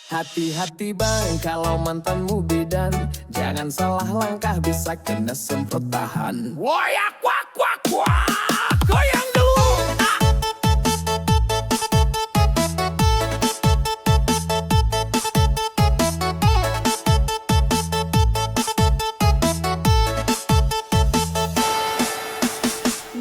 Hati-hati bang, kalau mantanmu bidan, jangan salah langkah bisa kena semprot tahan. Woyak wak wak wak, goyang dulu.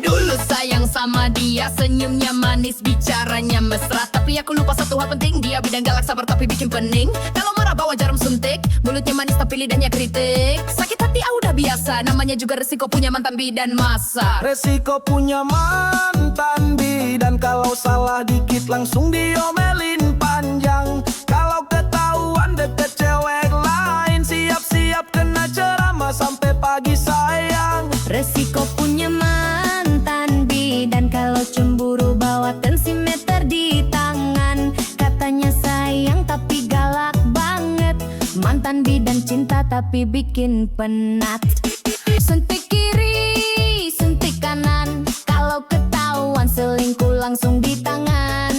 Dulu sayang sama dia, senyumnya manis, bicaranya mesra. Tapi aku lupa satu hal penting, dia bidang galak, sabar tapi bikin pening. Kalau marah bawa jarum suntik, mulutnya manis tapi lidahnya kritik. Sakit hati udah biasa, namanya juga resiko punya mantan bidan masa. Resiko punya mantan bidan, kalau salah dikit langsung diomelin panjang. Kalau ketahuan deket cewek lain, siap-siap kena ceramah sampai pagi sayang. Resiko punya mantan bidan, kalau cemburu bawa tensimeter di tangan. Katanya sayang tapi galak banget, mantan bidan cinta tapi bikin penat. Suntik kiri, suntik kanan, kalau ketahuan selingkuh langsung di tangan.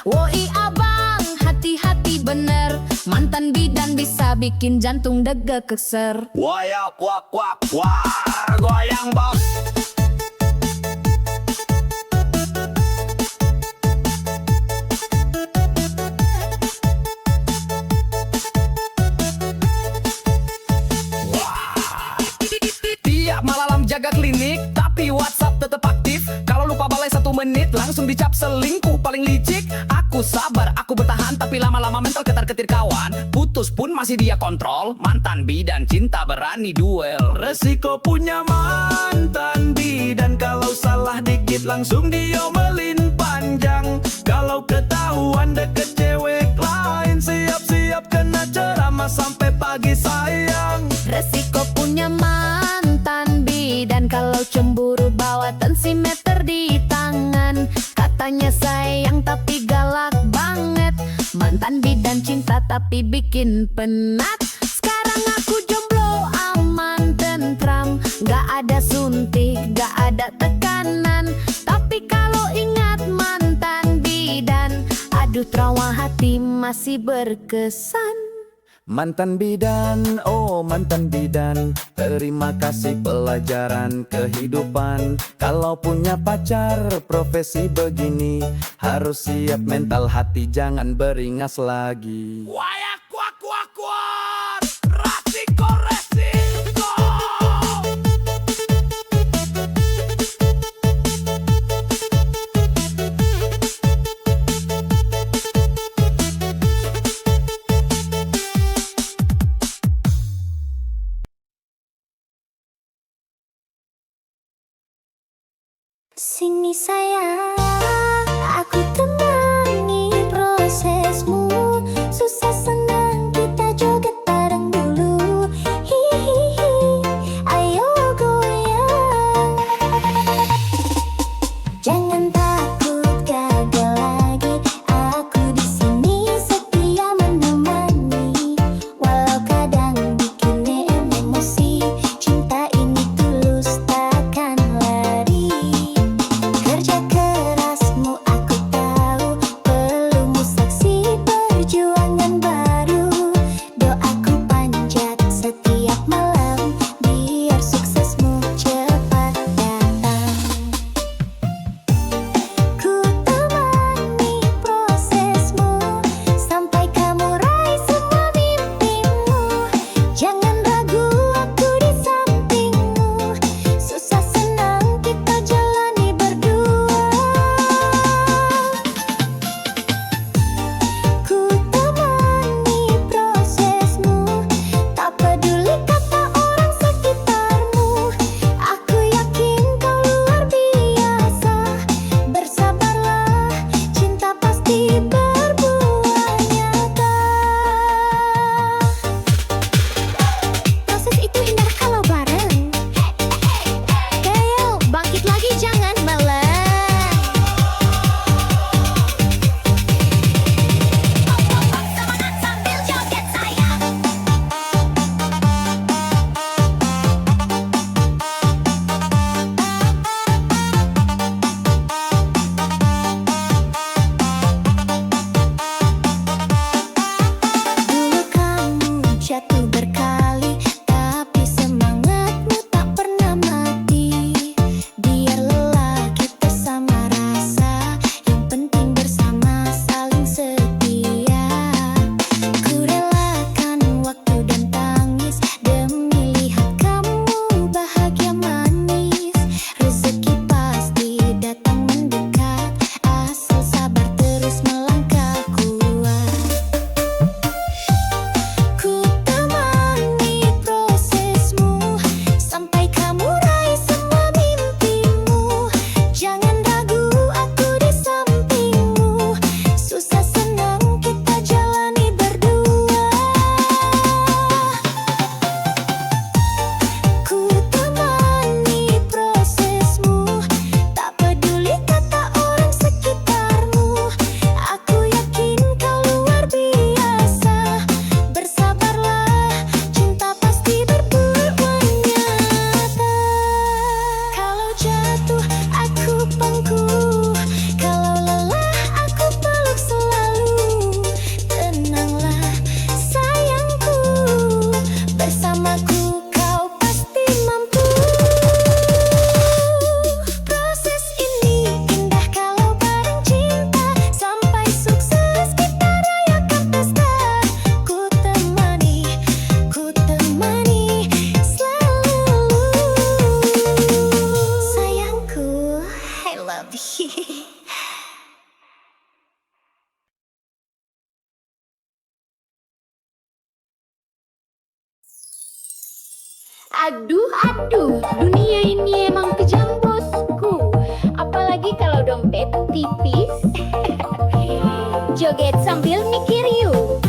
Woi abang, hati-hati bener, mantan bidan bisa bikin jantung deg keser. Woyak wak wak wak, goyang bos. Tiap malam jaga klinik, tapi WhatsApp tetap aktif. Kalau lupa balai 1 menit, langsung dicap selingkuh paling licik. Aku sabar, aku bertahan, tapi lama-lama mental ketar-ketir kawan. Putus pun masih dia kontrol, mantan bidan cinta berani duel. Resiko punya mantan bidan, kalau salah dikit langsung diomelin panjang. Kalau ketahuan deket cewek lain, siap-siap kena ceramah sampai pagi sayang. Resiko punya mantan bidan, kalau cemburu bawa tensimeter di tangan. Katanya sayang tapi galak banget, mantan bidan cinta tapi bikin penat. Sekarang aku jomblo aman tentram, gak ada suntik, gak ada tekanan. Tapi kalau ingat mantan bidan, aduh trauma hati masih berkesan. Mantan bidan, oh mantan bidan, terima kasih pelajaran kehidupan. Kalau punya pacar profesi begini, harus siap mental hati, jangan beringas lagi. Woyak wak wak wak, resiko resiko. Sini sayang, aku temani prosesmu. Susah senang kita joget bareng dulu. Hihihi, ayo goyang. Jangan takut gagal lagi, aku di sini setia menemani. Walau kadang bikin emosi, cinta ini tulus takkan lari. Kerja keras Aduh, aduh, dunia ini emang kejam bosku. Apalagi kalau dompet tipis. Joget sambil mikir yuk.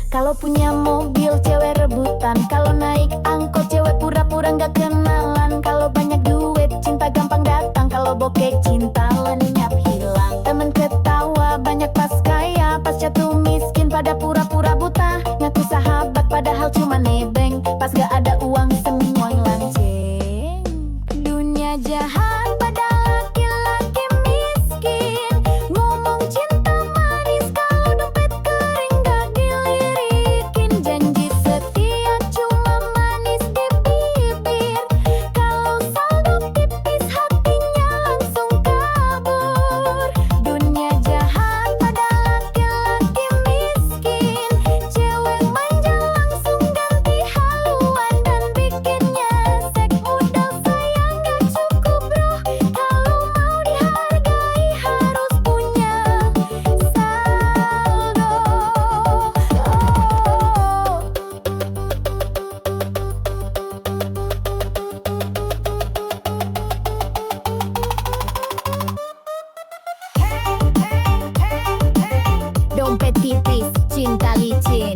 Kalau punya mobil cewek rebutan, kalau naik angkot cewek pura-pura nggak kenalan. Kalau banyak duit cinta gampang datang, kalau bokeh cinta lenyap hilang. Temen ketawa banyak pas kaya, pas jatuh miskin pada pura-pura buta. Ngaku sahabat padahal cuma nebeng, pas gak ada uang semua lanceng. Dunia jahat pada laki-laki miskin, ngomong cinta manis kalau dompet kering gak dilirikin. Janji setia cuma manis di bibir, kalau saldo tipis hatinya langsung kabur. Dunia jahat pada laki-laki miskin, cewek manja langsung ganti haluan dan bikinnya sek. Modal sayang gak cukup bro, kalau mau dihargai harus punya saldo. Dompet tipis, cinta licin.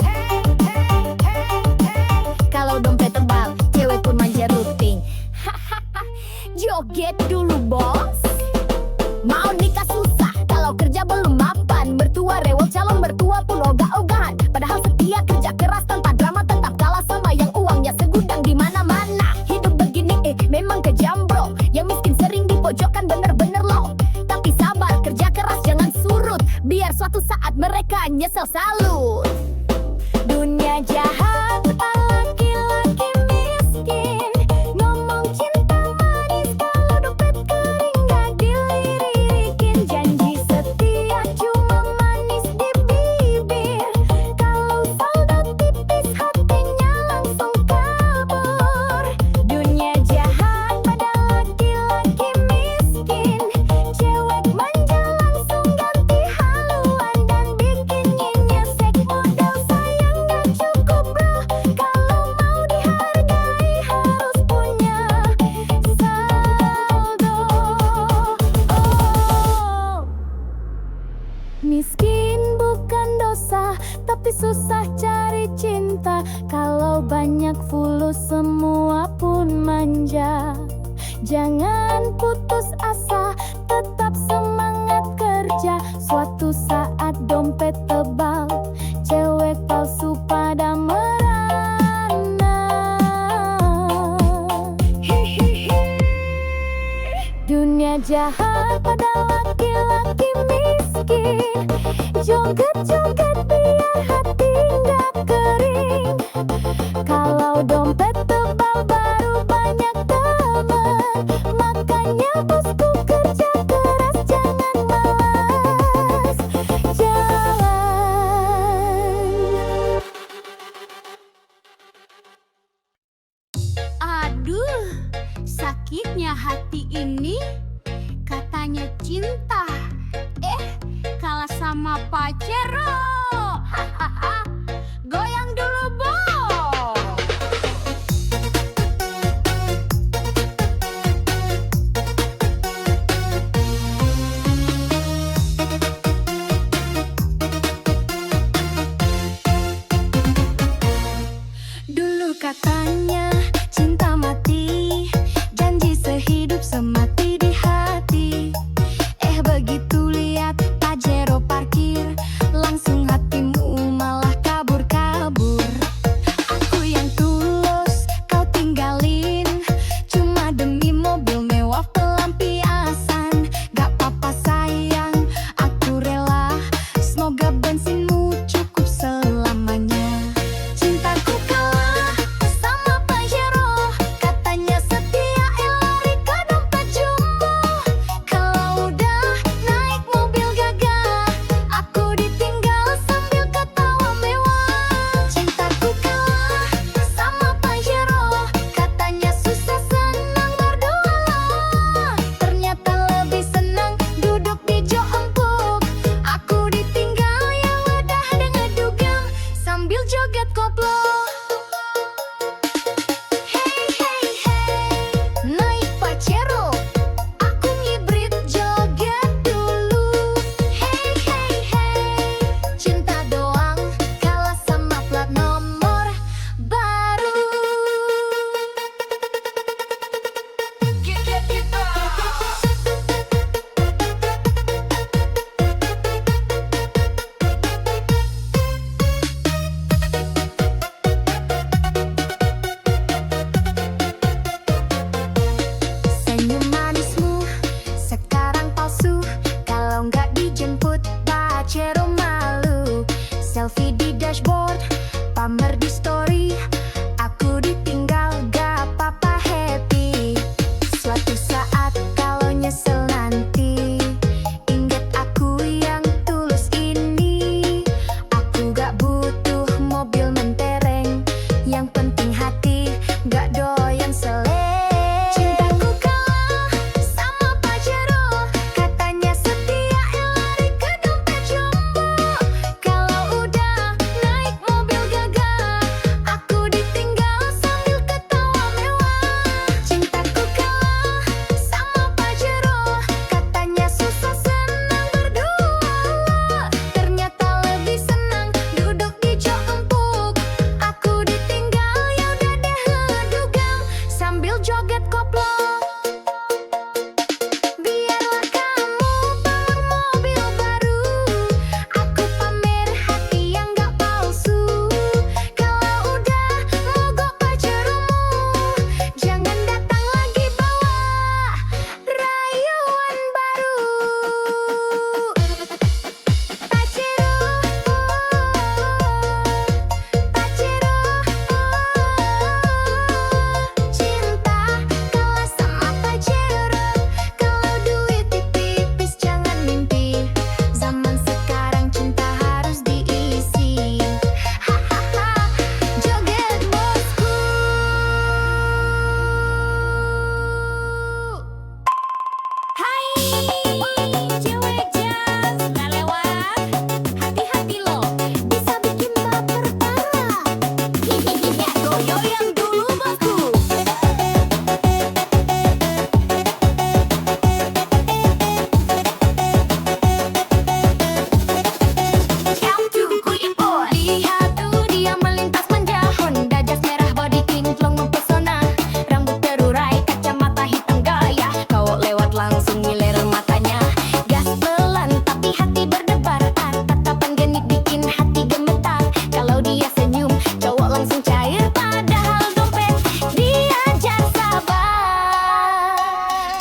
Kalau dompet tebal, cewek pun manja rutin. Joget dulu bos. Mau nikah susah, kalau kerja belum mapan. Mertua rewel, calon mertua pun ogah-ogahan. Padahal setia kerja keras tanpa drama, tetap kalah sama yang uangnya segudang di mana-mana. Hidup begini memang kejam bro, yang miskin sering dipojokkan bener-bener loh. Tapi sabar, kerja keras jangan surut, biar suatu saat mereka nyesel salut. Dunia jahat laki-laki miskin, ngomong cinta manis kalau dompet kering gak dilirikin. Janji setia cuma manis di bibir, kalau saldo tipis hatinya langsung kabur. Dunia jahat pada laki-laki miskin, cewek manja langsung ganti haluan dan bikinnya nyesek. Modal sayang gak cukup bro, kalau mau dihargai harus punya saldo. Miskin bukan dosa, tapi susah cari cinta. Kalau banyak fulus semua pun manja. Jangan putus asa, tetap semangat kerja. Suatu saat dompet tebal, cewek palsu pada merana. Dunia jahat pada laki-laki miskin, joget-joget biar hati nggak kering. Kalau dompet tebal baru banyak teman, makanya bosku kerja keras jangan malas jalan. Aduh, sakitnya hati ini, katanya cinta, kalah sama pacero. Hahaha, goyang dulu bo. Dulu katanya cinta mati, janji sehidup semati di hati. Begitu lihat Pajero parkir, langsung hatimu malah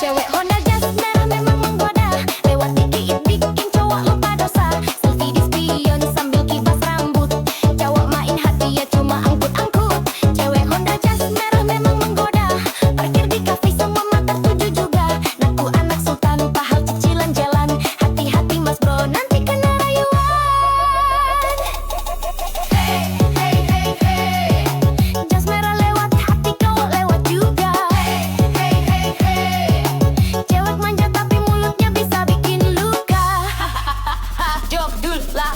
Cewek Honda Jazz merah memang menggoda. Lewat dikit bikin cowok lupa dosa. Selfie di spion sambil kibas rambut. Cowok main hati ya cuma angkut-angkut. Cewek Honda Jazz merah memang menggoda. Parkir di kafe semua mata tuju juga. Naku anak sultan pahal cicilan jalan. Hati-hati mas bro nanti kena rayuan. Hey hey hey hey, Jazz merah lewat hati cowok lewat juga. Hey hey hey hey, cewek manja tapi mulutnya bisa bikin luka. Jok dul lah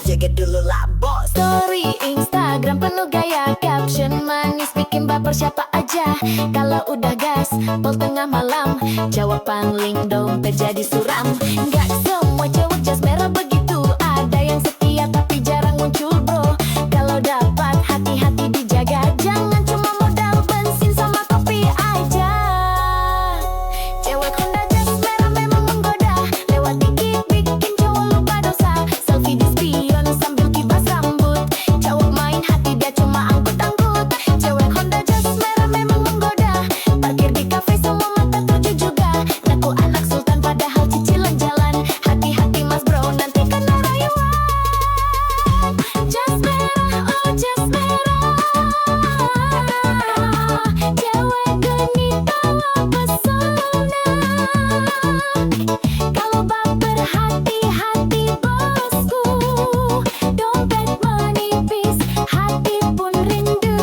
Jaga dulu lah bos. Story Instagram penuh gaya, caption manis bikin baper siapa aja. Kalau udah gas, pol tengah malam, jawaban link dompet jadi suram. Gak semua cewek Jazz merah begitu, ada yang setia tapi jarang muncul bro. Kalau dapat hati-hati dijaga, jangan cuma modal bensin sama kopi aja. Cewek Honda Jazz merah memang menggoda. Lewat dikit bikin cowok lupa dosa. Selfie di spion sambil kibas rambut. Cowok main hati dia cuma angkut-angkut. Cewek Honda Jazz merah memang menggoda. Parkir di kafe semua mata tuju juga. Naku anak sultan padahal cicilan jalan. Hati-hati mas bro nanti kena rayuan. Jazz merah, oh Jazz merah. Cewek genit bawa pesona. Kalau baper hati-hati bosku. Dompet menipis, hati pun rindu.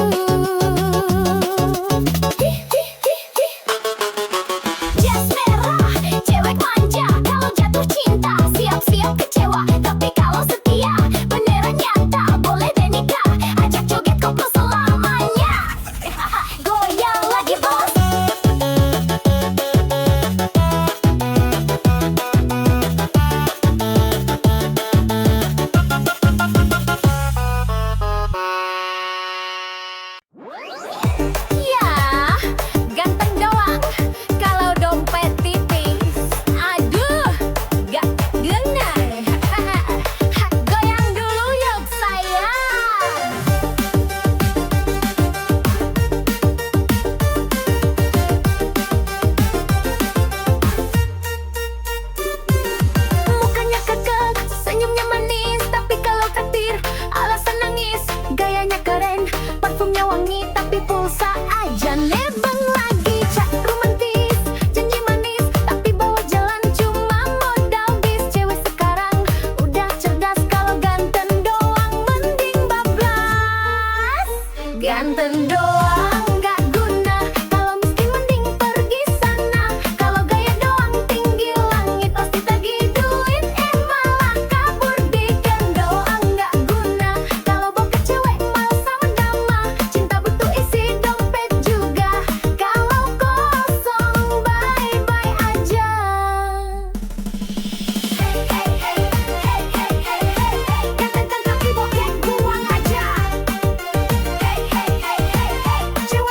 Jazz merah, cewek manja. Kalau jatuh cinta, siap-siap kecewa. Tapi kalau setia, beneran nyata. Boleh deh nikah, ajak joget koplo selamanya. Goyang lagi bos. Ya, ganteng doang. Kalau dompet tipis, aduh, gak guna. Goyang dulu yuk sayang. Mukanya kekeh, senyumnya manis, tapi kalau takdir alasan nangis. Gayanya keren, parfumnya wangi, tapi pulsa aja nebeng lagi. Cak romantis, janji manis, tapi bawa jalan cuma modal bis. Cewek sekarang udah cerdas, kalau ganteng doang mending bablas. Ganteng doang gak guna, kalau miskin mending pergi sana. Kalau gaya doang tinggi langit, pasti tagih duit, malah kabur. Bikin doang gak guna, kalau bokeh cewek malah sama dama. Cinta butuh isi dompet juga, kalau kosong bye-bye aja. Hey hey hey hey hey hey hey hey, ganteng tapi bokeh buang aja. Hey hey hey hey hey, cewek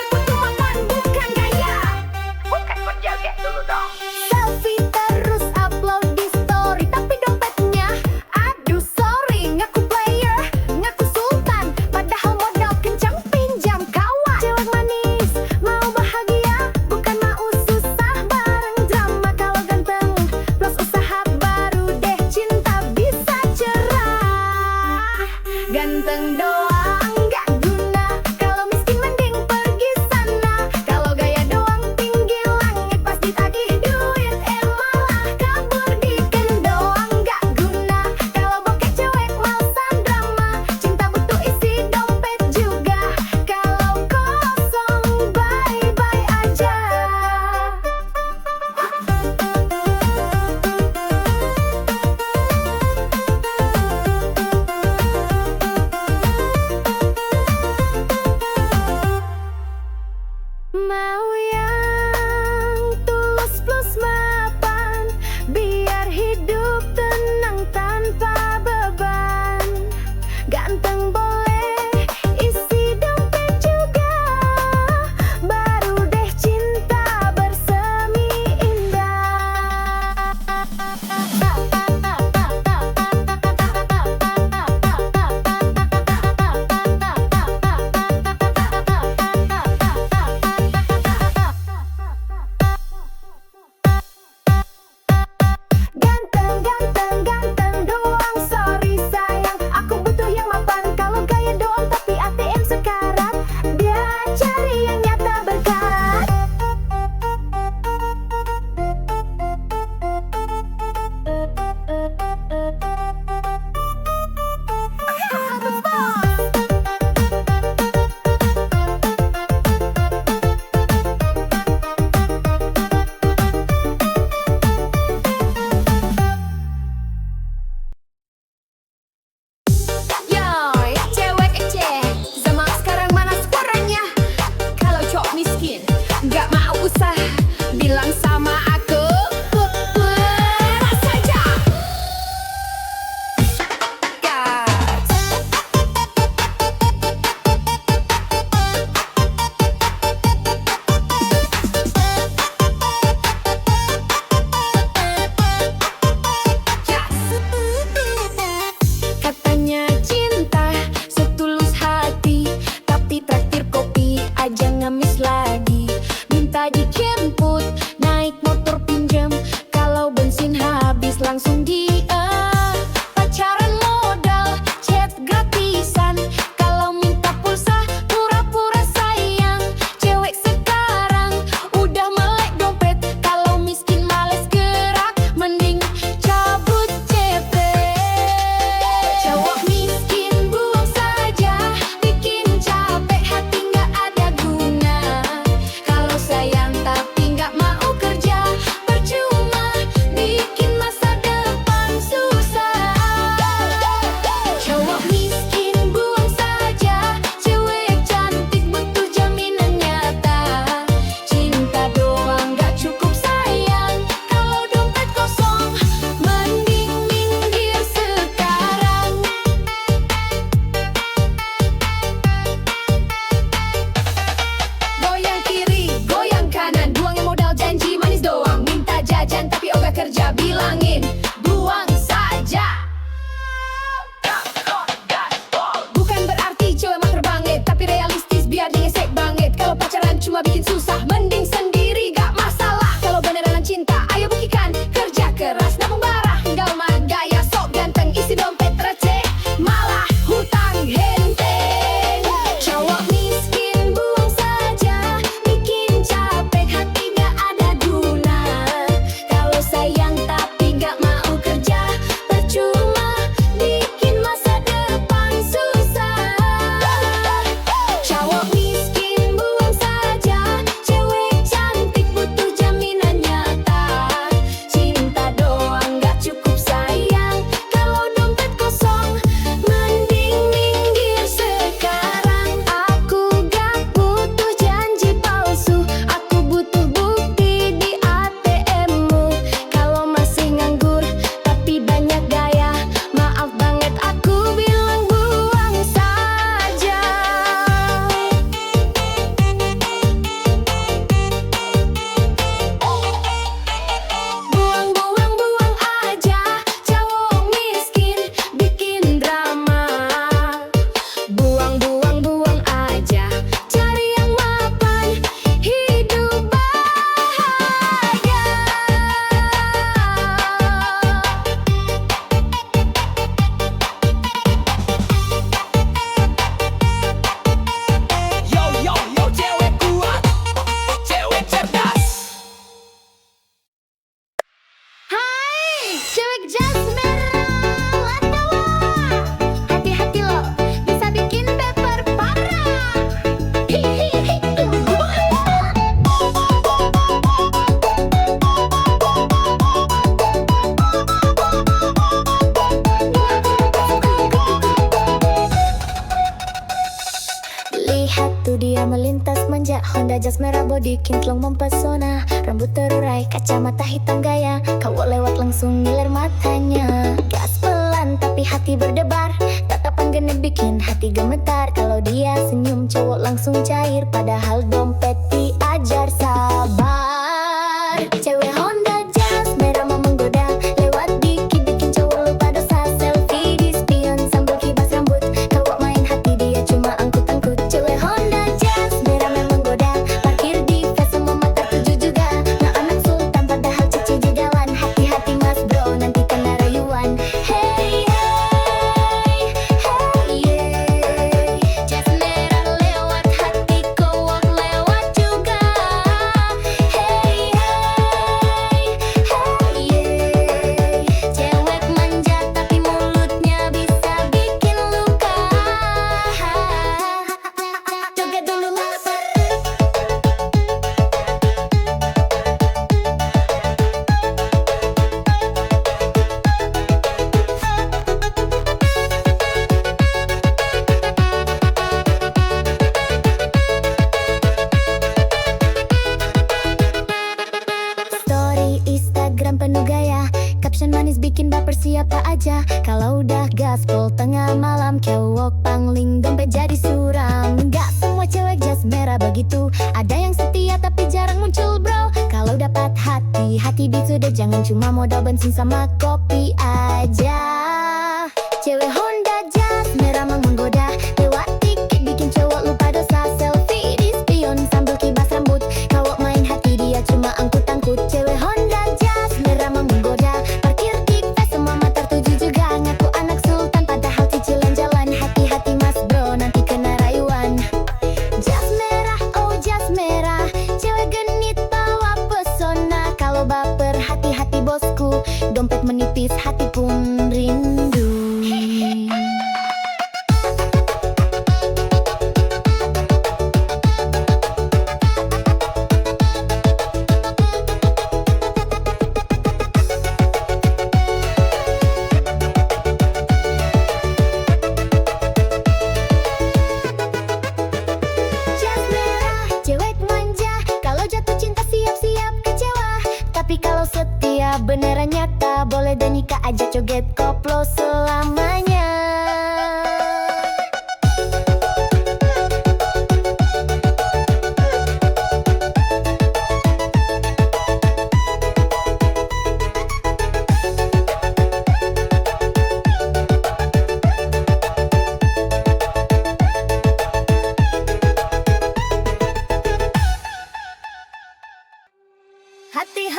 angin, buang saja. Bukan berarti cewek mah terbangit, tapi realistis biar dia gesek banget. Kalau pacaran cuma bikin susah, mending sendiri gak masalah. Kalau beneran cinta, ayo buktikan, kerja keras nabung barah. Gak mah gaya sok ganteng, isi dompet receh, malah hutang henteng. Cowok miskin buang saja, bikin capek hati gak ada guna. Kalau sayang tapi gak mau kerja, percuma bikin masa depan susah. Cowok miskin buang saja, cewek cantik butuh jaminan nyata. Cinta doang gak cukup sayang, kalau dompet kosong mending minggir sekarang. Aku gak butuh janji palsu, aku butuh bukti di ATM-mu. Kalau masih nganggur tapi banyak gaya, maaf banget aku bilang buang saja. Buang, buang, buang aja, cowok miskin bikin drama. Buang, buang, buang aja, cari yang mapan, hidup bahagia. Yo yo yo, cewek kuat, cewek cerdas. Hai, cewek jas merah, latawa. Hati-hati lo, bisa bikin baper parah. Lihat tuh dia melintas manja, Honda jas merah body kinclong mempesona. Rambut terurai, kacamata hitam gaya, cowok lewat langsung ngiler matanya. Gas pelan tapi hati berdebar, tatapan genit bikin hati gemetar. Kalau dia senyum cowok langsung cair, padahal dompet diajar sabar. Cewek Honda jas merah mau menggoda, lewat dikit bikin cowok lupa dosa. Selfie di spion sambil kibas rambut, cowok main hati dia cuma angkut-angkut. Cewek Honda jas merah memang menggoda, parkir di face semua mata tuju juga. Nggak anak sultan padahal cici jalan, hati-hati mas bro nanti kena rayuan. Hey hey hey yeah, jas merah lewat hati cowok lewat juga. Hey hey hey yeah, cewek manja tapi mulutnya bisa bikin luka. Joget dulu Story Instagram penuh gaya, caption manis bikin baper siapa aja. Kalau udah gaspol tengah malam, cowok pangling dompet jadi suram. Gak semua cewek jas merah begitu, ada yang setia tapi jarang muncul bro. Kalau dapat hati, hati beat sudah, jangan cuma modal bensin sama kopi aja. Cewek Honda jas merah mang menggoda, lewat dikit bikin cowok lupa dosa. Selfie di spion sambil kibas rambut, cowok main hati dia cuma angkut-angkut. Cewek Honda jas merah mang menggoda, parkir di face semua mata tuju juga. Ngaku anak sultan padahal cicilan jalan, hati-hati mas bro nanti kena rayuan. Jas merah, oh jas merah, cewek genit bawa pesona. Kalau baper hati-hati bosku, dompet menipis hati pun rindu. Jas merah, cewek manja, kalau jatuh cinta siap-siap kecewa. Tapi kalau setia beneran nyata, boleh dan nikah aja joget koplos.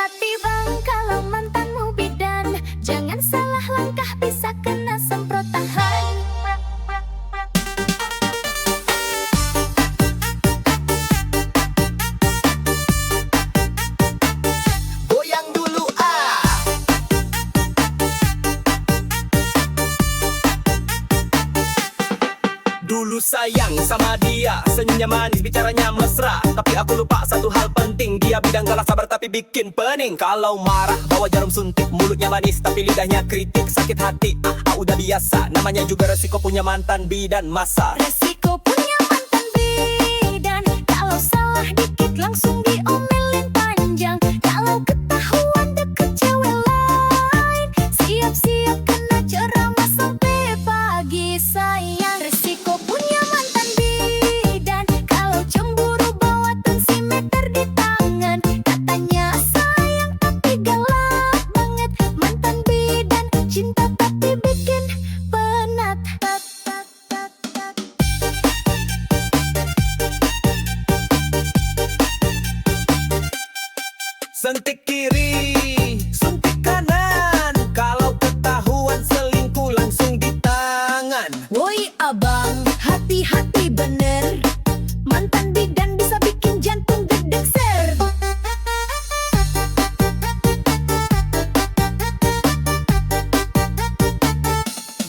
hati-hati bang kalau mantanmu bidan. Jangan salah langkah bisa kena semprotan. Goyang dulu ah. Dulu sayang sama dia, senyumnya manis, bicaranya mesra. Tapi aku lupa satu hal penting, dia bidang galak sabar tapi bikin pening. Kalau marah bawa jarum suntik, mulutnya manis tapi lidahnya kritik. Sakit hati, udah biasa, namanya juga resiko punya mantan bidan masa. Resiko punya mantan bidan, kalau salah dikit langsung diomelin panjang. Kalau ketahuan deket cewek lain, siap-siap kena ceramah sampai pagi sayang. Resiko punya mantan bidan, kalau cemburu bawa tensimeter di tangan. Katanya sayang tapi galak banget. Mantan bidan cinta tapi bikin penat. Sentik kiri, suntik kanan. Kalau ketahuan selingkuh langsung di tangan. Woi abang, hati-hati bener. Mantan bidan bisa bikin jantung gedeg ser.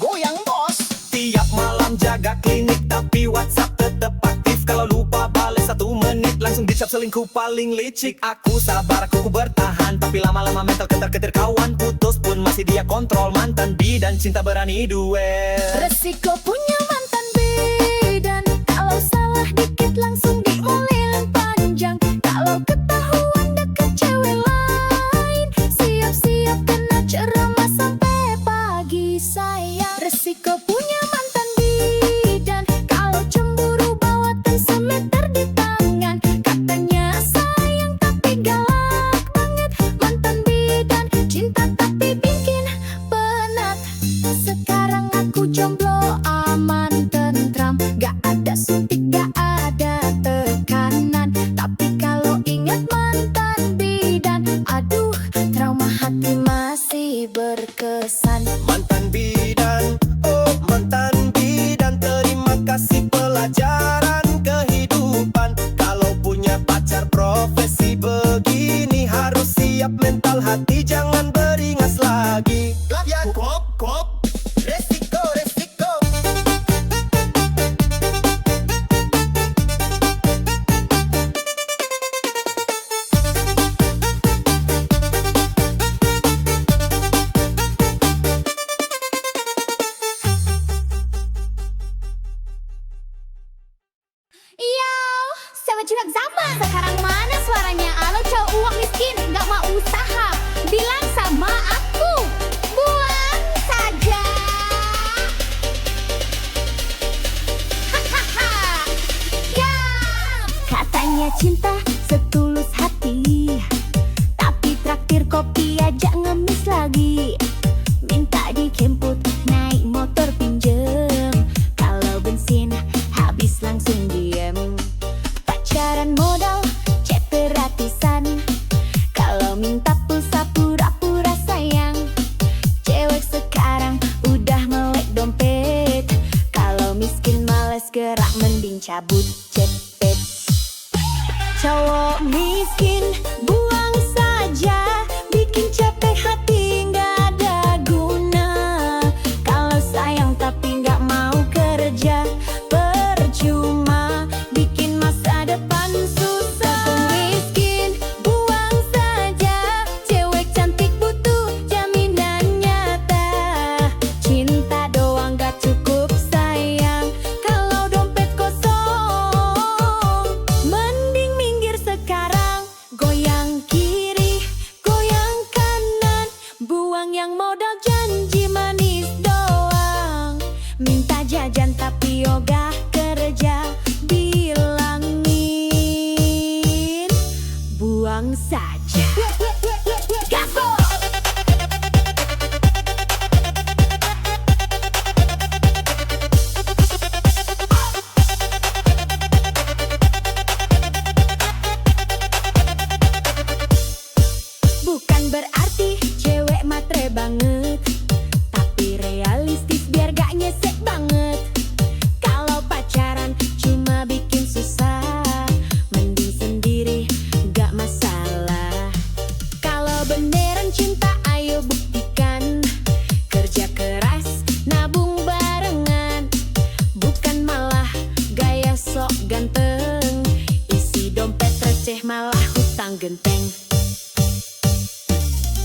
Goyang bos. Tiap malam jaga klinik tapi WhatsApp tetep aktif. Kalau lupa bales 1 menit langsung dicap selingkuh paling licik. Aku sabar, aku bertahan, tapi lama-lama mental ketar-ketir. Kawan putus pun masih dia kontrol. Mantan bidan cinta berani duel. Resiko punya mantan bidan, kalau salah dikit langsung diomelin panjang. Kalau ketahuan deket cewek lain, siap-siap kena ceramah sampai pagi sayang. Resiko punya mantan bidan, kalau cemburu bawa tensimeter di tangan. Katanya sayang tapi galak banget. Mantan bidan cinta tapi bikin penat. Sekarang aku jomblo aman tentram, gak ada suntik gak ada tekanan. Tapi kalau ingat mantan bidan, aduh trauma hati masih berkesan. Mantan bidan, oh mantan bidan, terima kasih pelajaran kehidupan. Kalau punya pacar profesi begini, harus siap mental hati, jangan beringas lagi. Ya kop. Resiko. Yo, sama curhat zaman. Sekarang mana suaranya? Alo cowok uang miskin, gak mau usaha. Bilang sama aku, buang saja. Hahaha. Ya, katanya cinta setulus hati, tapi traktir kopi aja ngemis lagi. Minta dijemput naik motor pinjem, kalau bensin habis langsung diem. Pacaran modal chat gratisan, kalau minta pulsa pura-pura sayang. Cewek sekarang udah melek dompet, kalau miskin males gerak mending cabut cepet. Cowok miskin buang saja, bikin capek hati nggak ada guna. Kalau sayang tapi nggak mau kerja, percuma bikin masa depan susah. Miskin buang saja, cewek cantik butuh jaminan nyata. Cinta doang gak cukup sayang, kalau dompet kosong. Mending minggir sekarang, goyang kiri, goyang kanan. Buang yang modal janji manis doang. Minta jajan tapi ogah kerja, bilangin buang saja. Gaspol! memang genteng.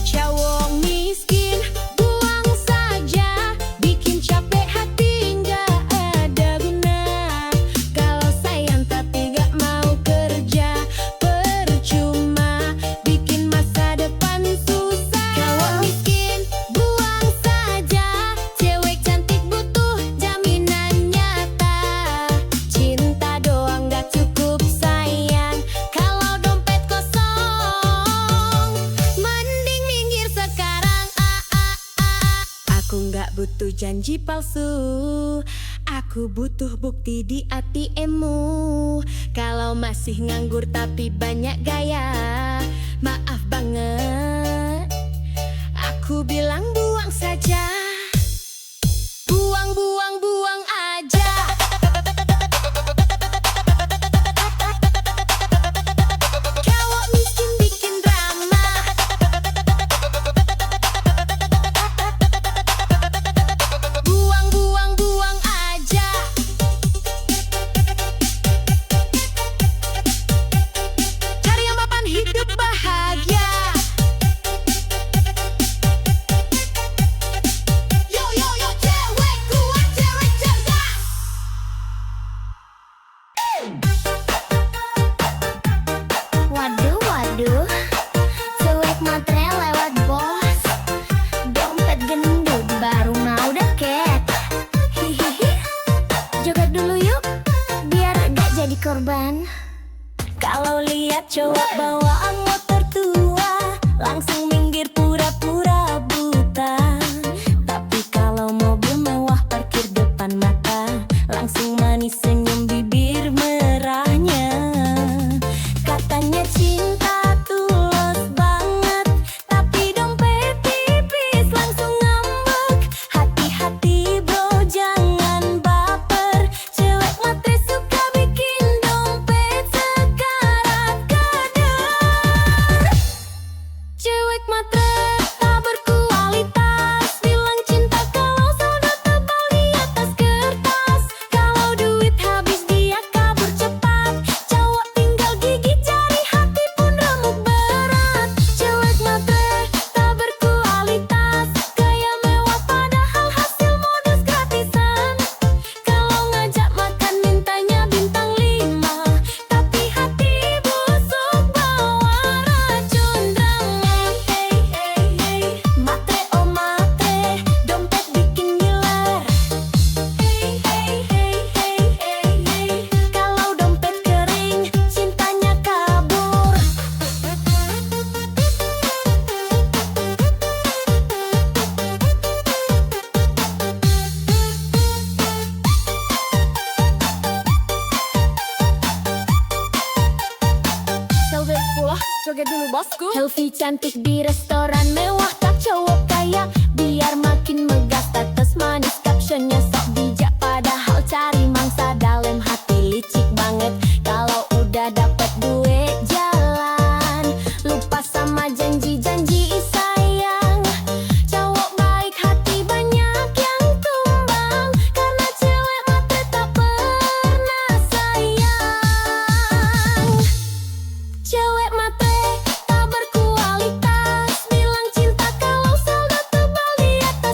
Cowok miskin buang saja, bikin capek hati nggak ada guna. Kalau sayang tapi nggak mau kerja, percuma bikin masa depan susah. Cowok miskin buang saja, cewek cantik butuh jaminan nyata. Cinta doang nggak cukup sayang, kalau dompet kosong mending minggir sekarang. Aku nggak butuh janji palsu, aku butuh bukti di ATM-mu. Kalau masih nganggur tapi banyak gaya, maaf banget, aku bilang buang saja. Buang, buang, buang aja. Cowok miskin bikin drama, buang, buang, buang aja. Cari yang mapan hidup bahagia. Yo, yo, yo, cewek kuat, cewek cerdas. Waduh, waduh, cewek matre lewat bos, dompet gendut baru mau deket. Hihihi, joget dulu yuk, biar gak jadi korban. Kalau lihat cowok bawaan motor tua, langsung minggir pura-pura buta. Tapi kalau mobil mewah parkir depan mata, langsung manis senyum bibir merahnya. Katanya cinta tulus banget, tapi dompet tipis langsung ngambek. Hati-hati bro, jangan baper, cewek matre suka bikin dompet sekarat kadar. Cewek matre tak berkualitas, bilang cinta kalau saldo tebal di atas kertas. Kalau duit habis dia kabur cepat, cowok tinggal gigit jari, hati pun remuk berat. Cewek matre tak berkualitas, gaya mewah padahal hasil modus gratisan. Kalau ngajak makan mintanya bintang 5, tapi hati busuk bawa racun drama. Hey, hey, hey, matre oh matre, dompet bikin ngiler. Hey, hey, hey, hey, hey, hey, kalau dompet kering, cintanya kabur. Joget pula, joget dulu bosku. Selfie cantik di restoran mewah, tak cowok kaya, biar makin megah status manis. Captionnya sok bijak, padahal cari mangsa dalam hati licik banget. Kalau udah dapet duit jalan, lupa sama janji-janji sayang. Cowok baik hati banyak yang tumbang, karena cewek matre tak pernah sayang. Cewek matre tak berkualitas, bilang cinta kalau saldo tebal di atas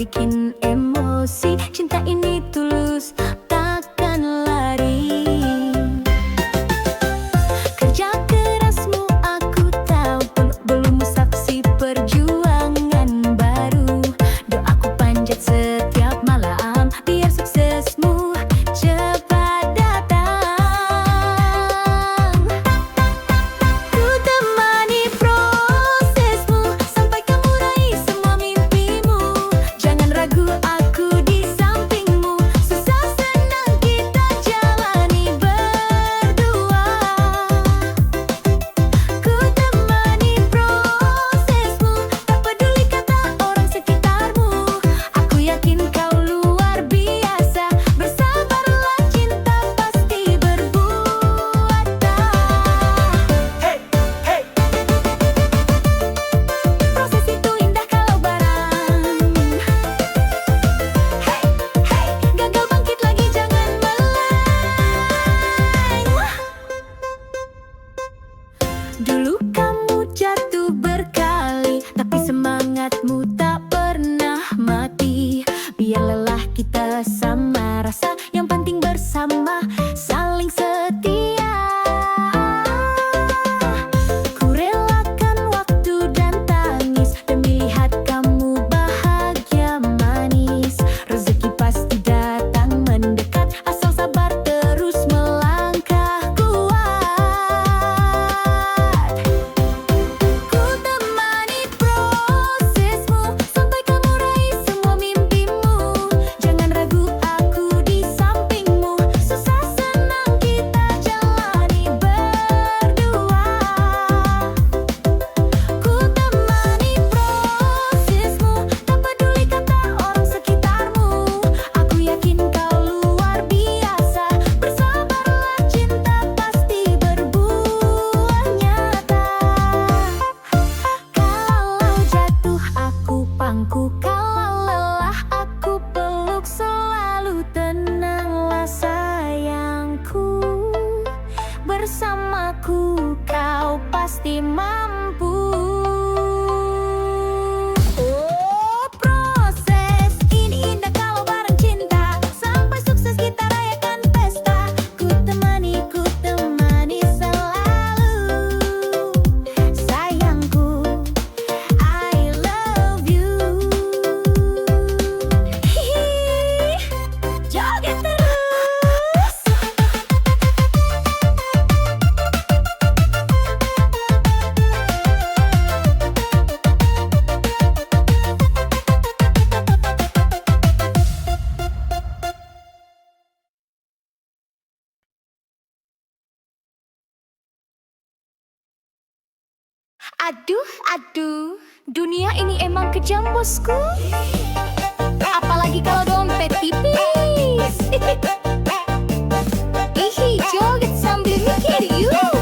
bikin emosi. Cinta ini tulus, takkan lari. Kerja kerasmu aku tahu, belum saksi perjuangan baru. Doaku panjat setiap malam, biar suksesmu cepat datang. Ku temani prosesmu sampai kamu raih semua mimpimu. Jangan ragu, aku di sampingmu. Susah senang kita jalani berdua. Ku temani prosesmu, tak peduli kata orang sekitarmu. Aku yakin kau luar biasa. Bersabarlah, cinta pasti berbuah tak. Proses itu indah kalau barang. Gagal bangkit lagi, jangan meleng. Dulu kamu jatuh berkali, tapi semangatmu tak pernah mati. Biar lelah kita sama rasa, yang penting bersama saling setia. Ku relakan waktu dan tangis demi lihat kamu bahagia manis. Rezeki pasti datang mendekat, asal sabar terus melangkah kuat. Ku temani prosesmu sampai kamu raih semua mimpimu. Jangan ragu, aku di sampingmu. Susah senang kita jalani berdua. Ku temani prosesmu, tak peduli kata orang sekitarmu. Aku yakin kau luar biasa. Bersabarlah, cinta pasti berbuah nyata. Kalau jatuh aku pangku, kalau lelah aku peluk. Selalu tenanglah sayangku, bersamaku kau pasti mampu. Oh, proses ini indah kalau bareng cinta. Sampai sukses kita rayakan pesta. Ku temani selalu. Sayangku, I love you. Hihi, joget terus. Aduh, dunia ini emang kejam bosku. Apalagi kalau dompet tipis. Ihi, joget sambil mikir yuk.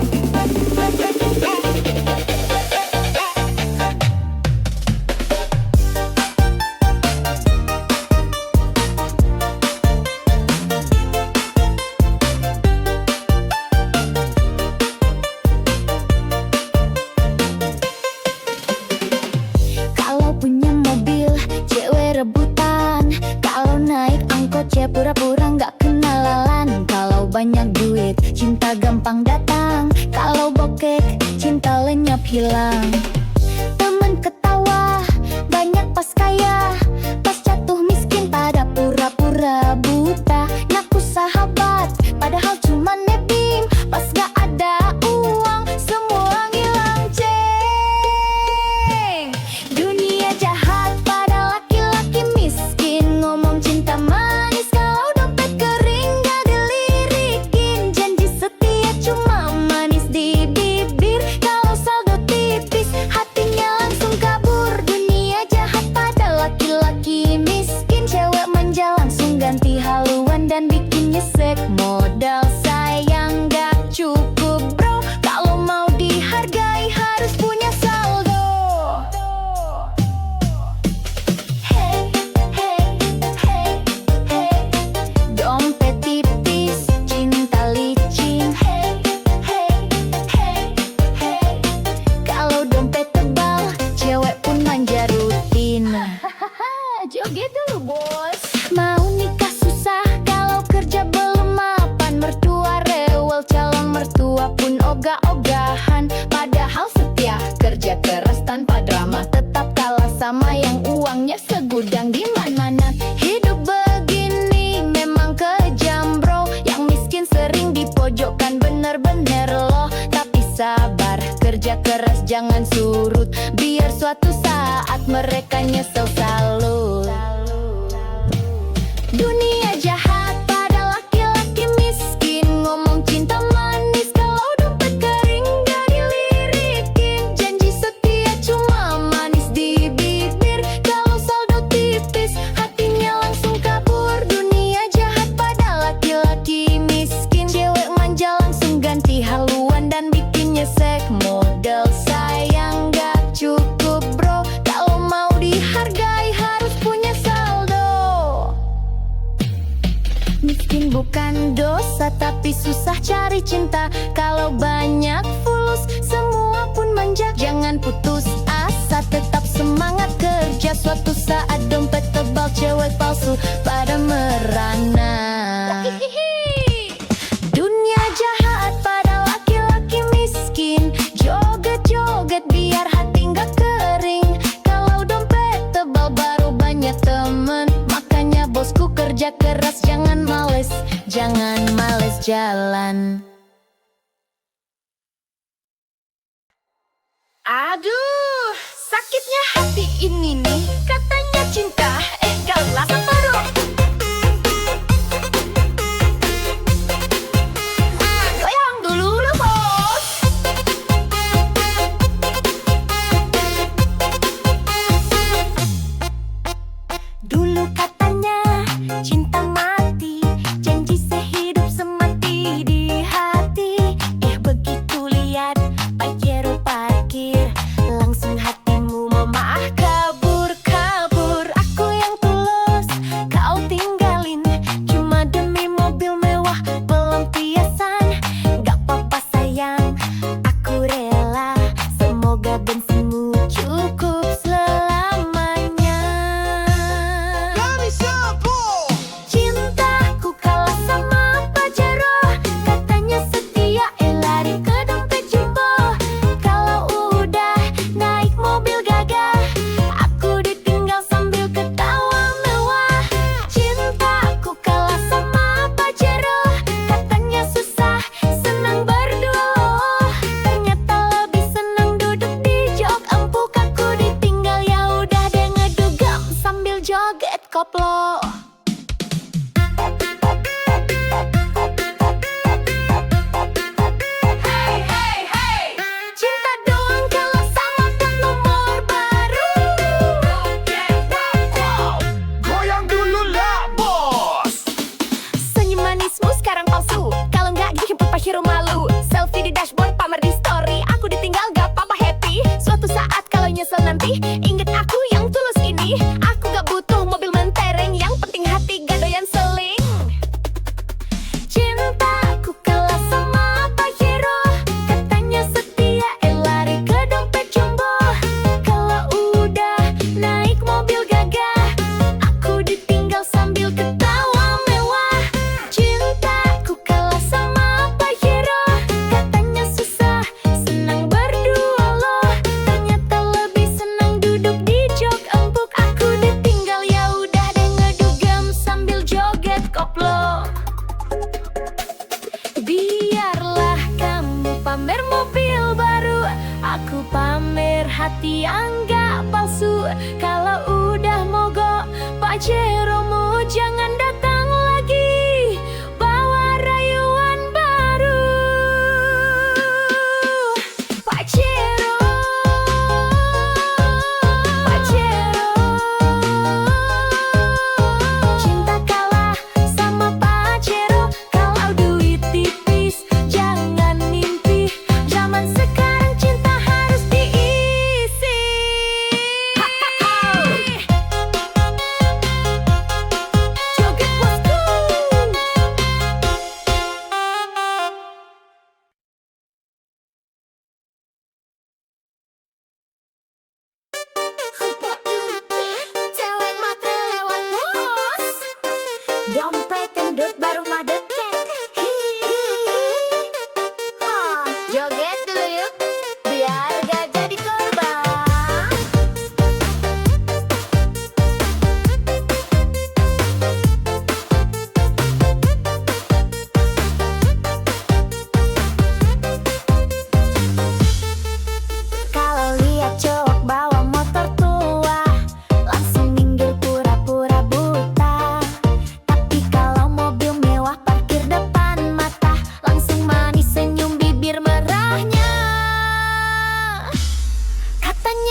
Kalau punya mobil, cewek rebutan. Kalau naik angkot, cewek pura-pura nggak kenalan. Kalau banyak duit, cinta gampang datang. Kalau bokek, cinta lenyap hilang. Temen ketawa, banyak pas kaya. Pas jatuh miskin, pada pura-pura buta. Ngaku sahabat, padahal cuma nebeng. Pas gak ada uang, semua ngilang ceng. Dunia jahat pada laki-laki miskin. Ngomong cinta manis, kalau dompet kering gak dilirikin. Janji setia cuma manis di bibir. Kalau saldo tipis, hatinya langsung kabur. Dunia jahat pada laki-laki deras jangan surut, biar suatu saat mereka nyesel salut. Dunia jahat pada laki-laki miskin, ngomong cinta manis kalau dompet kering gak dilirikin. Janji setia cuma manis di bibir, kalau saldo tipis hatinya langsung kabur. Dunia jahat pada laki-laki miskin, cewek manja langsung ganti haluan dan bikin nyesek. Modal sayang gak cukup bro, kalau mau dihargai harus punya saldo. Miskin bukan dosa, tapi susah cari cinta. Kalau banyak fulus, semua pun manja. Jangan putus asa, tetap semangat kerja. Suatu saat dompet tebal, cewek palsu pada merana. Dunia jahat pada laki-laki miskin, joget-joget biar hati nggak kering. Kalau dompet tebal baru banyak temen, makanya bosku kerja keras, jangan males jalan. Aduh, sakitnya hati ini nih, katanya cinta, gak rasa baru. Goyang dulu lah bos. Dulu katanya cinta mati, janji sehidup semati di hati. Begitu lihat Pajero parkir, langsung hatimu memaah kabur-kabur. Aku yang tulus, kau tinggalin, cuma demi mobil mewah pelampiasan. Gak apa-apa sayang, aku rela, semoga bensinmu cukup selamanya. Cintaku kalah sama Pajero, katanya setia, lari ke dompet jumbo. Kalau udah naik mobil gagah, aku ditinggal sambil ketawa mewah. Cintaku kalah sama Pajero, katanya susah, senang berdua. Ternyata lebih senang duduk di jok empuk. Aku ditinggal, ya udah deh ngedugem sambil joget koplo. Cinta doang kalau sama plat nomor baru. Goyang dulu lah bos. Senyum manismu sekarang palsu, kalau nggak dijemput Pajero malu. Selfie di dashboard, pamer di story, aku ditinggal gak apa-apa happy. Suatu saat kalau nyesel nanti, inget aku yang tulus ini. Aku gak butuh mobil mentereng, yang penting hati gak doyan seling. Cintaku kalah sama Pajero, katanya setia, lari ke dompet jumbo. Kalau udah naik mobil gagah, aku ditinggal sambil ketawa mewah. Cintaku kalah sama Pajero, katanya susah, senang berdua loh. Ternyata lebih senang duduk di jok empuk. Aku ditinggal, ya udah deh ngedugem sambil joget koplo. Biarlah kamu pamer mobil baru, aku pamer hati yang gak palsu. Kalau udah mogok Pajeromu, jangan datang lagi bawa rayuan baru. Pajero, Pajero, cinta kalah sama Pajero. Kalau duit tipis jangan mimpi, zaman sekarang cinta harus diisi. Joget bosku. Cewek matre lewat bos, dompet gendut baru madeket. Joget dulu yuk, biar gak jadi korban.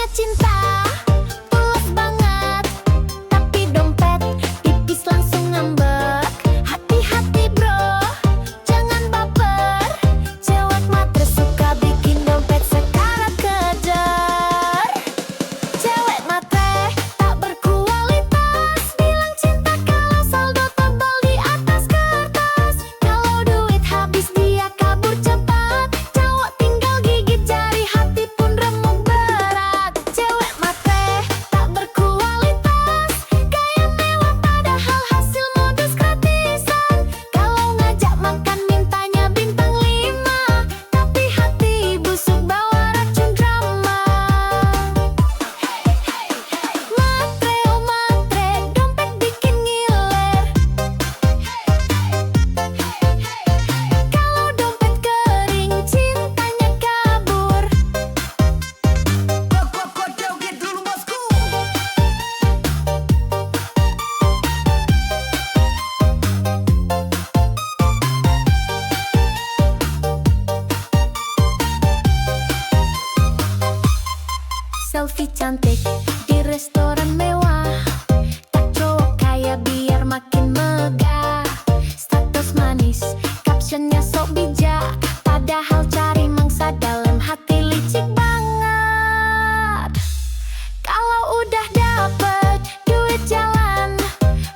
Katanya cinta tulus banget, tapi dompet tipis langsung ngambek. Hati-hati bro, jangan baper. Cewek matre suka bikin dompet sekarat kejar. Cewek matre tak berkualitas, bilang cinta kalau saldo tebal di atas kertas. Kalau duit habis dia kabur cepat, cowok tinggal gigit jari, hati pun remuk berat. Cewek matre tak berkualitas, gaya mewah padahal hasil modus gratisan. Kalau ngajak makan mintanya bintang 5, tapi hati busuk bawa racun drama. Matre oh matre, dompet bikin ngiler. Kalau dompet kering, cintanya kabur. Selfie cantik di restoran mewah, tak cowok kaya biar makin megah. Status manis, captionnya sok bijak, padahal cari mangsa dalam hati licik banget. Kalau udah dapet duit jalan,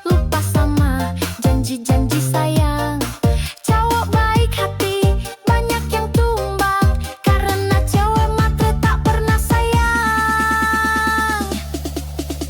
lupa sama janji-janji sayang. Cowok baik hati, banyak yang tumbang, karena cewek matre tak pernah sayang.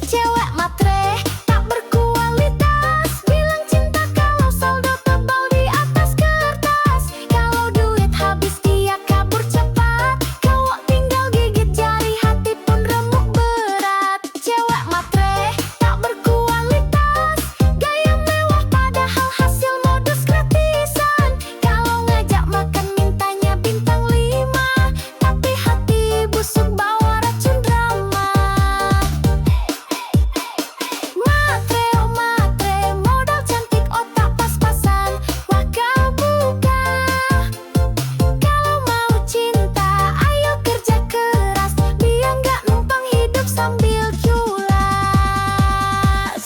Cewek matre tak berkualitas, bilang cinta kalau saldo tebal di atas kertas. Kalau duit habis dia kabur cepat, cowok tinggal gigit jari, hati pun remuk berat. Cewek matre tak berkualitas, gaya mewah padahal hasil modus gratisan. Kalau ngajak makan mintanya bintang 5, tapi hati busuk bawa racun drama. Matre oh matre, modal cantik otak pas-pasan, wah kau buka. Kalau mau cinta ayo kerja keras, biar nggak numpang hidup sambil culas.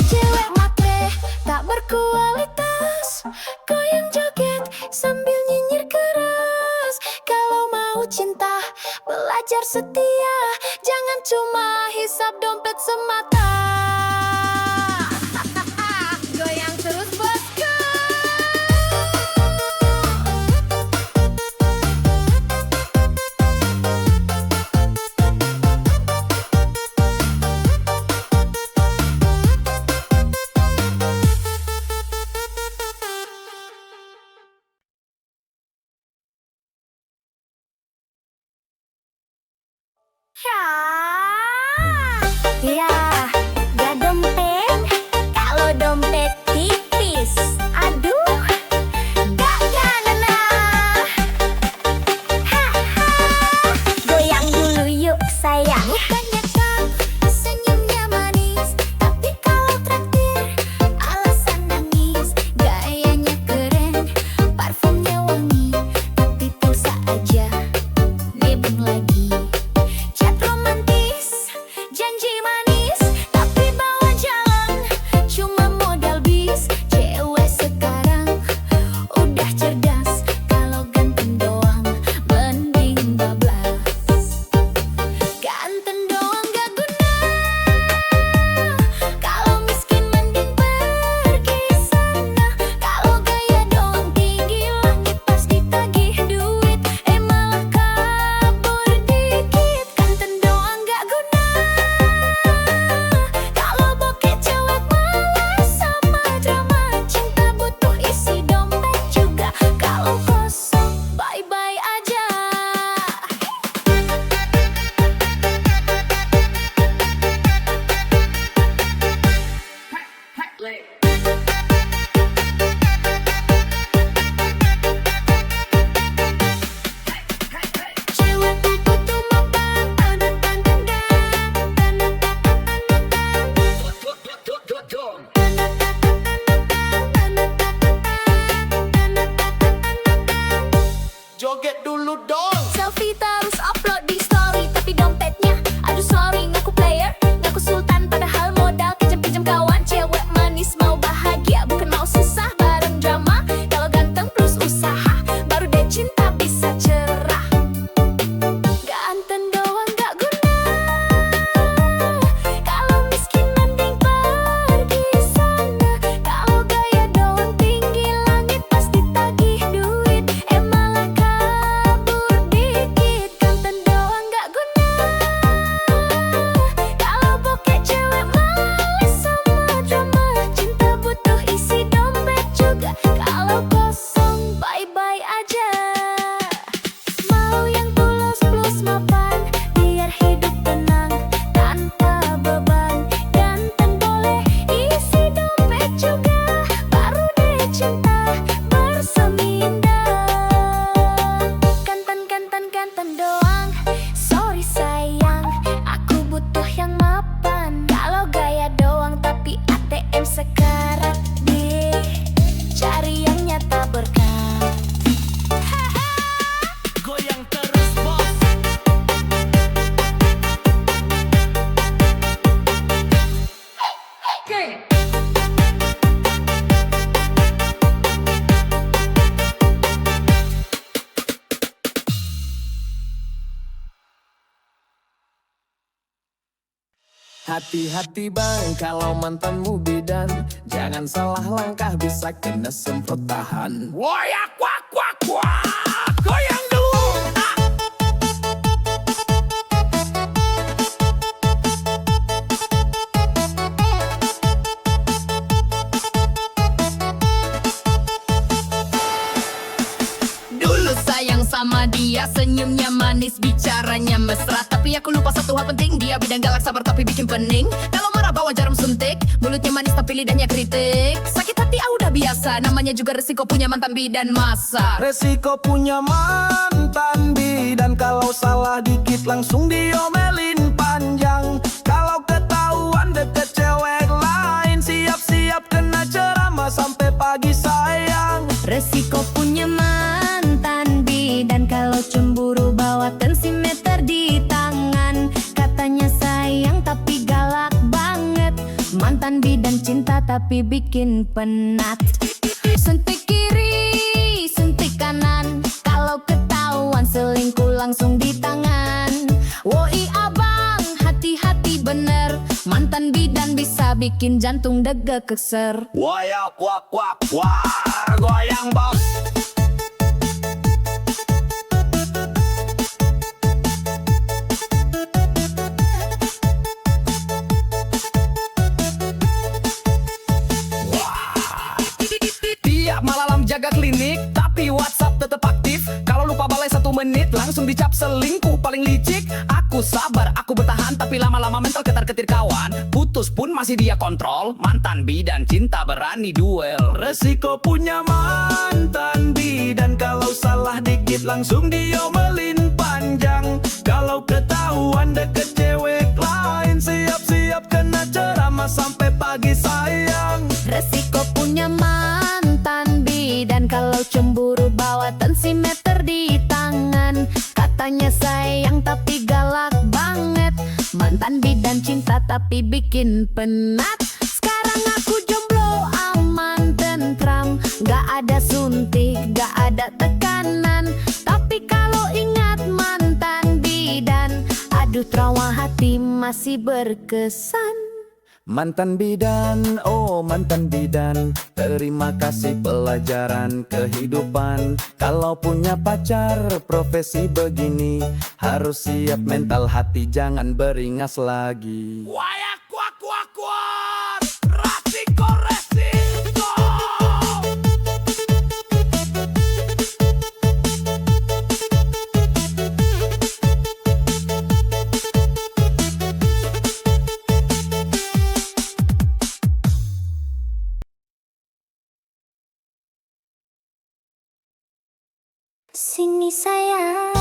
Cewek matre tak berkualitas, goyang joget sambil nyinyir keras. Kalau mau cinta belajar setia, jangan cuma hisap dompet semata. Goyang terus bosku. Ya, gak dompet, kalau dompet tipis, aduh, gak kena. Haha, goyang dulu yuk sayang. Bukannya kau senyumnya manis, tapi kalau traktir alasan nangis. Gayanya keren, parfumnya wangi, tapi pulsa aja nebeng lagi. Chat romantis Hati-hati bang kalau mantanmu bidan, jangan salah langkah bisa kena semprot tahan. Woyak wak wak wak, goyang dulu. Dulu sayang sama dia, senyumnya manis, bicaranya mesra. Tapi aku lupa satu hal penting, dia bidang galak, sabar tapi bikin pening. Kalau marah bawa jarum suntik, mulutnya manis tapi lidahnya kritik. Sakit hati udah biasa, namanya juga resiko punya mantan bidan masa. Resiko punya mantan bidan, kalau salah dikit langsung diomelin panjang. Kalau ketahuan deket cewek lain, siap-siap kena ceramah sampai pagi sayang. Resiko punya mantan bidan, kalau cemburu bawa tensimeter di tangan. Katanya sayang tapi galak banget, mantan bidan cinta tapi bikin penat. Suntik kiri, suntik kanan, kalau ketahuan selingkuh langsung di tangan. Woi abang, hati-hati bener, mantan bidan bisa bikin jantung deg keser. Woyak wak wak wak, goyang bos. Tiap malam jaga klinik, tapi WhatsApp tetap aktif. Kalau lupa balai 1 menit, langsung dicap selingkuh paling licik. Aku sabar, aku bertahan, tapi lama-lama mental ketar-ketir kawan. Putus pun masih dia kontrol, mantan bidan cinta berani duel. Resiko punya mantan bidan, kalau salah dikit langsung diomelin panjang. Kalau ketahuan deket cewek lain, siap-siap kena ceramah sampai pagi sayang. Resiko punya mantan bidan, kalau cemburu bawa tensimeter di tangan. Katanya sayang tapi galak banget, mantan bidan cinta tapi bikin penat. Sekarang aku jomblo aman tentram, gak ada suntik, gak ada tekanan. Tapi kalau ingat mantan bidan, aduh trauma hati masih berkesan. Mantan bidan, oh mantan bidan, terima kasih pelajaran kehidupan. Kalau punya pacar profesi begini, harus siap mental hati, jangan beringas lagi. Wayak wak wak wak, resiko resiko. Sini sayang.